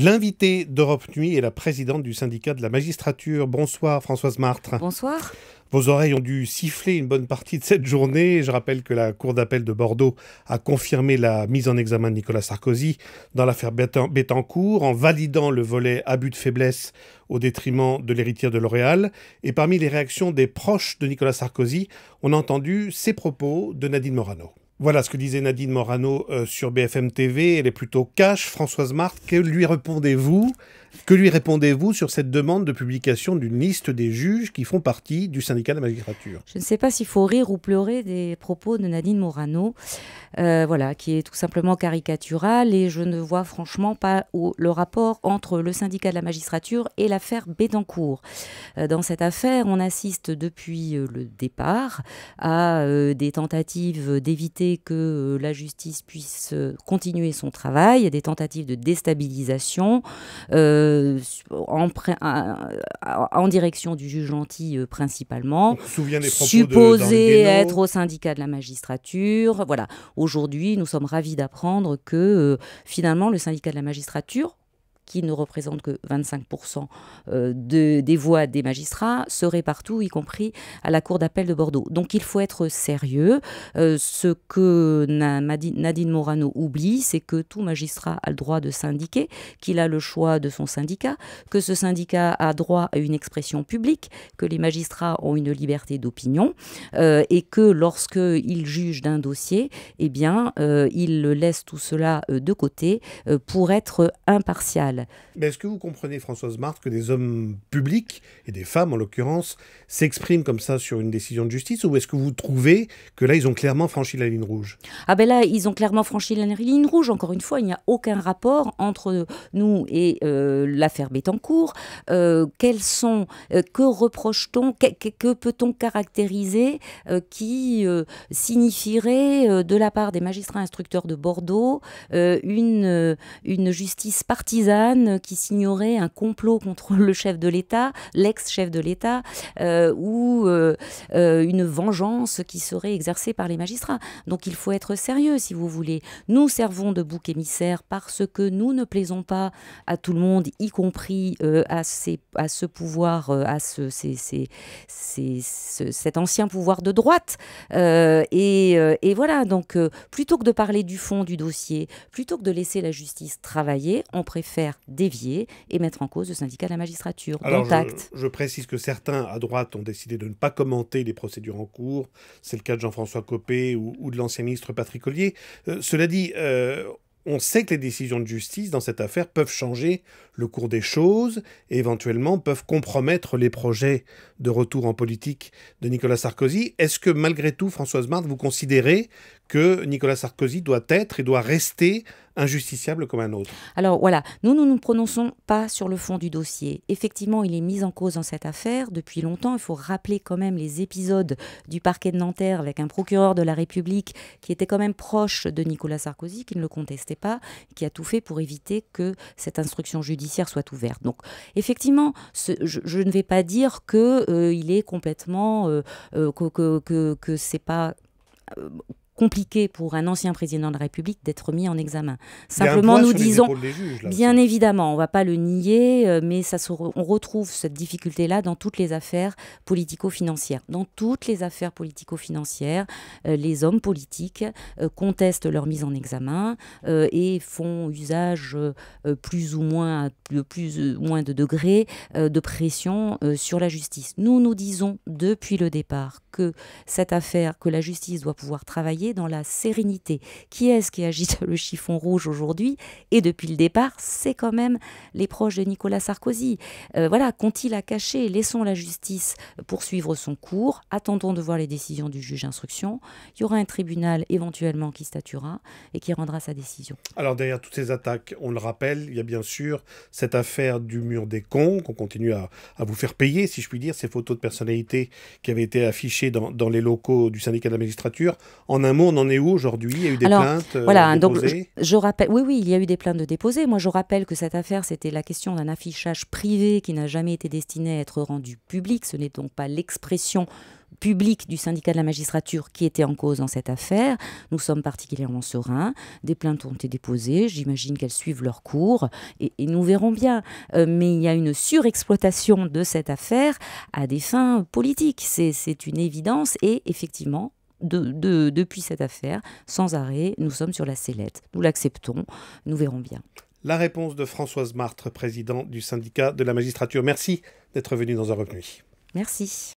L'invitée d'Europe Nuit est la présidente du syndicat de la magistrature. Bonsoir Françoise Martre. Bonsoir. Vos oreilles ont dû siffler une bonne partie de cette journée. Je rappelle que la Cour d'appel de Bordeaux a confirmé la mise en examen de Nicolas Sarkozy dans l'affaire Bettencourt en validant le volet abus de faiblesse au détriment de l'héritière de L'Oréal. Et parmi les réactions des proches de Nicolas Sarkozy, on a entendu ces propos de Nadine Morano. Voilà ce que disait Nadine Morano sur BFM TV. Elle est plutôt cash. Françoise Martre, que lui répondez-vous sur cette demande de publication d'une liste des juges qui font partie du syndicat de la magistrature? Je ne sais pas s'il faut rire ou pleurer des propos de Nadine Morano, qui est tout simplement caricatural, et je ne vois franchement pas le rapport entre le syndicat de la magistrature et l'affaire Bettencourt. Dans cette affaire, on assiste depuis le départ à des tentatives d'éviter que la justice puisse continuer son travail, des tentatives de déstabilisation en direction du juge Lanty principalement, On se souvient des propos supposé être au syndicat de la magistrature. Voilà. Aujourd'hui, nous sommes ravis d'apprendre que finalement le syndicat de la magistrature, qui ne représente que 25% des voix des magistrats, serait partout, y compris à la Cour d'appel de Bordeaux. Donc il faut être sérieux. Ce que Nadine Morano oublie, c'est que tout magistrat a le droit de syndiquer, qu'il a le choix de son syndicat, que ce syndicat a droit à une expression publique, que les magistrats ont une liberté d'opinion, et que lorsqu'ils jugent d'un dossier, eh bien, ils laissent tout cela de côté pour être impartial. Mais est-ce que vous comprenez, Françoise Martre, que des hommes publics, et des femmes en l'occurrence, s'expriment comme ça sur une décision de justice, ou est-ce que vous trouvez que là, ils ont clairement franchi la ligne rouge? Ah ben là, ils ont clairement franchi la ligne rouge. Encore une fois, il n'y a aucun rapport entre nous et l'affaire Bettencourt. Que reproche-t-on, que peut-on caractériser qui signifierait de la part des magistrats instructeurs de Bordeaux une justice partisane qui signerait un complot contre le chef de l'État, l'ex-chef de l'État, ou une vengeance qui serait exercée par les magistrats. Donc il faut être sérieux, si vous voulez. Nous servons de bouc émissaire parce que nous ne plaisons pas à tout le monde, y compris à ce pouvoir, cet ancien pouvoir de droite. Et voilà, donc plutôt que de parler du fond du dossier, plutôt que de laisser la justice travailler, on préfère dévier et mettre en cause le syndicat de la magistrature. Alors, je précise que certains à droite ont décidé de ne pas commenter les procédures en cours. C'est le cas de Jean-François Copé ou de l'ancien ministre Patrick Ollier. Cela dit, on sait que les décisions de justice dans cette affaire peuvent changer le cours des choses et éventuellement peuvent compromettre les projets de retour en politique de Nicolas Sarkozy. Est-ce que malgré tout, Françoise Martre, vous considérez que Nicolas Sarkozy doit être et doit rester injusticiable comme un autre? Alors voilà, nous ne nous prononçons pas sur le fond du dossier. Effectivement, il est mis en cause dans cette affaire depuis longtemps. Il faut rappeler quand même les épisodes du parquet de Nanterre avec un procureur de la République qui était quand même proche de Nicolas Sarkozy, qui ne le contestait pas, qui a tout fait pour éviter que cette instruction judiciaire soit ouverte. Donc effectivement, je ne vais pas dire qu'il est complètement... que c'est pas... compliqué pour un ancien président de la République d'être mis en examen. Simplement, nous disons, bien évidemment, on ne va pas le nier, mais on retrouve cette difficulté-là dans toutes les affaires politico-financières. Dans toutes les affaires politico-financières, les hommes politiques contestent leur mise en examen et font usage de plus ou moins de degrés de pression sur la justice. Nous disons depuis le départ que cette affaire, que la justice doit pouvoir travailler dans la sérénité. Qui est-ce qui agite le chiffon rouge aujourd'hui? Et depuis le départ, c'est quand même les proches de Nicolas Sarkozy. Voilà, qu'ont-ils à cacher? Laissons la justice poursuivre son cours. Attendons de voir les décisions du juge d'instruction. Il y aura un tribunal éventuellement qui statuera et qui rendra sa décision. Alors derrière toutes ces attaques, on le rappelle, il y a bien sûr cette affaire du mur des cons qu'on continue à vous faire payer, si je puis dire, ces photos de personnalités qui avaient été affichées dans les locaux du syndicat de la magistrature. En un mot, on en est où aujourd'hui? Il y a eu des Alors, plaintes voilà, donc déposées? je rappelle, oui, il y a eu des plaintes de déposées. Moi, je rappelle que cette affaire, c'était la question d'un affichage privé qui n'a jamais été destiné à être rendu public. Ce n'est donc pas l'expression publique du syndicat de la magistrature qui était en cause dans cette affaire. Nous sommes particulièrement sereins. Des plaintes ont été déposées. J'imagine qu'elles suivent leur cours et nous verrons bien. Mais il y a une surexploitation de cette affaire à des fins politiques. C'est une évidence et effectivement, depuis cette affaire, sans arrêt, nous sommes sur la sellette. Nous l'acceptons, nous verrons bien. La réponse de Françoise Martre, présidente du syndicat de la magistrature. Merci d'être venue dans Un Rock Nuit. Merci.